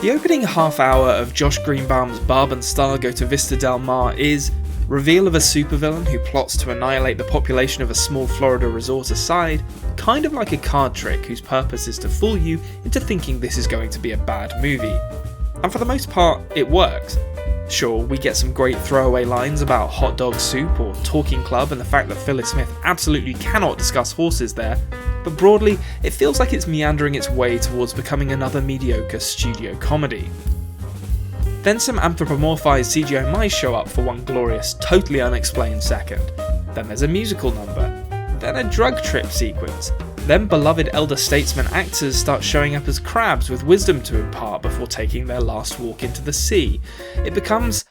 The opening half hour of Josh Greenbaum's Barb and Star Go to Vista Del Mar is reveal of a supervillain who plots to annihilate the population of a small Florida resort aside, kind of like a card trick whose purpose is to fool you into thinking this is going to be a bad movie. And for the most part, it works. Sure, we get some great throwaway lines about hot dog soup or talking club and the fact that Phyllis Smith absolutely cannot discuss horses there, but broadly, it feels like it's meandering its way towards becoming another mediocre studio comedy. Then some anthropomorphized CGI mice show up for one glorious, totally unexplained second. Then there's a musical number. Then a drug trip sequence. Then beloved elder statesman actors start showing up as crabs with wisdom to impart before taking their last walk into the sea. It becomes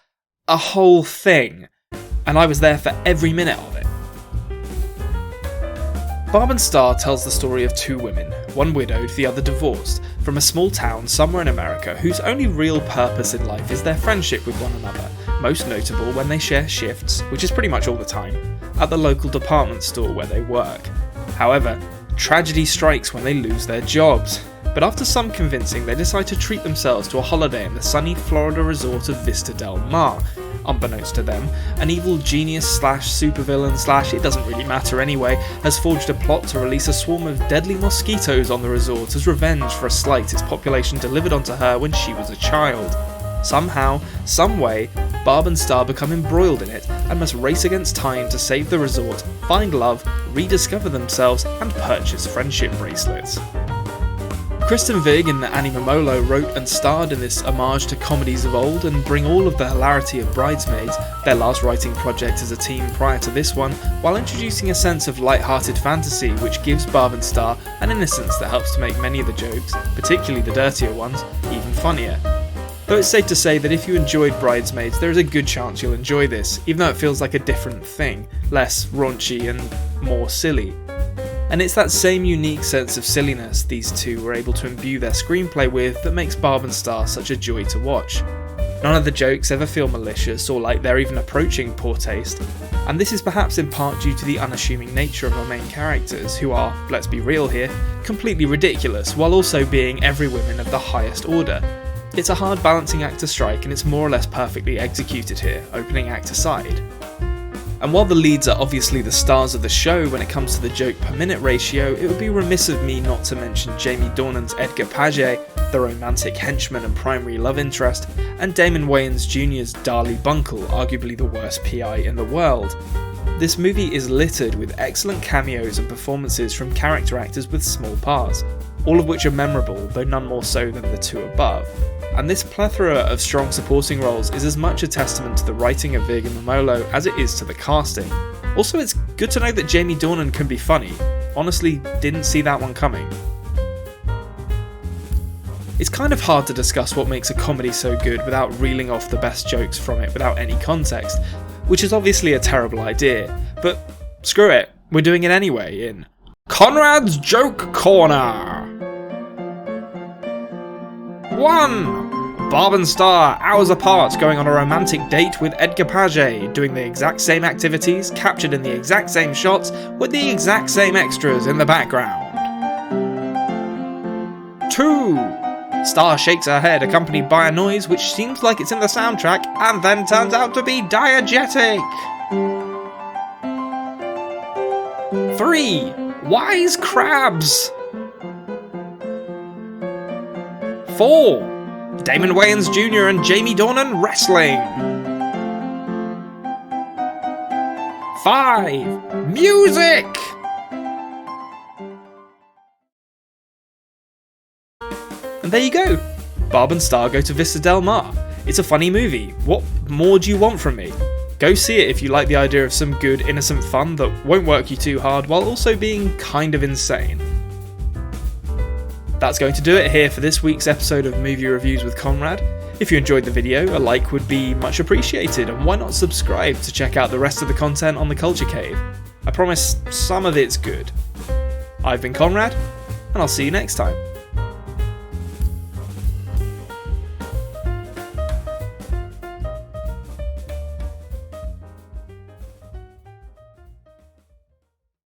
a whole thing, and I was there for every minute of it. Barb and Star tells the story of two women, one widowed, the other divorced, from a small town somewhere in America whose only real purpose in life is their friendship with one another, most notable when they share shifts, which is pretty much all the time, at the local department store where they work. However, tragedy strikes when they lose their jobs, but after some convincing they decide to treat themselves to a holiday in the sunny Florida resort of Vista Del Mar. Unbeknownst to them, an evil genius / supervillain / it doesn't really matter anyway, has forged a plot to release a swarm of deadly mosquitoes on the resort as revenge for a slight its population delivered onto her when she was a child. Somehow, someway, Barb and Star become embroiled in it and must race against time to save the resort, find love, rediscover themselves, and purchase friendship bracelets. Kristen Wiig and Annie Momolo wrote and starred in this homage to comedies of old and bring all of the hilarity of Bridesmaids, their last writing project as a team prior to this one, while introducing a sense of light-hearted fantasy which gives Barb and Star an innocence that helps to make many of the jokes, particularly the dirtier ones, even funnier. Though it's safe to say that if you enjoyed Bridesmaids, there is a good chance you'll enjoy this, even though it feels like a different thing, less raunchy and more silly. And it's that same unique sense of silliness these two were able to imbue their screenplay with that makes Barb and Star such a joy to watch. None of the jokes ever feel malicious or like they're even approaching poor taste, and this is perhaps in part due to the unassuming nature of our main characters, who are, let's be real here, completely ridiculous while also being every woman of the highest order. It's a hard balancing act to strike and it's more or less perfectly executed here, opening act aside. And while the leads are obviously the stars of the show when it comes to the joke per minute ratio, it would be remiss of me not to mention Jamie Dornan's Edgar Paget, the romantic henchman and primary love interest, and Damon Wayans Jr.'s Darlie Bunkle, arguably the worst PI in the world. This movie is littered with excellent cameos and performances from character actors with small parts, all of which are memorable, though none more so than the two above. And this plethora of strong supporting roles is as much a testament to the writing of Wiig and Momolo as it is to the casting. Also, it's good to know that Jamie Dornan can be funny. Honestly, didn't see that one coming. It's kind of hard to discuss what makes a comedy so good without reeling off the best jokes from it without any context, which is obviously a terrible idea, but screw it, we're doing it anyway in Konrad's Joke Corner! 1. Barb and Star, hours apart, going on a romantic date with Edgar Paget, doing the exact same activities, captured in the exact same shots, with the exact same extras in the background. 2. Star shakes her head, accompanied by a noise which seems like it's in the soundtrack, and then turns out to be diegetic. 3. Wise crabs. 4. Damon Wayans Jr. and Jamie Dornan wrestling. 5. Music! And there you go. Barb and Star Go to Vista Del Mar. It's a funny movie. What more do you want from me? Go see it if you like the idea of some good, innocent fun that won't work you too hard while also being kind of insane. That's going to do it here for this week's episode of Movie Reviews with Konrad. If you enjoyed the video, a like would be much appreciated, and why not subscribe to check out the rest of the content on the Culture Cave? I promise some of it's good. I've been Konrad, and I'll see you next time.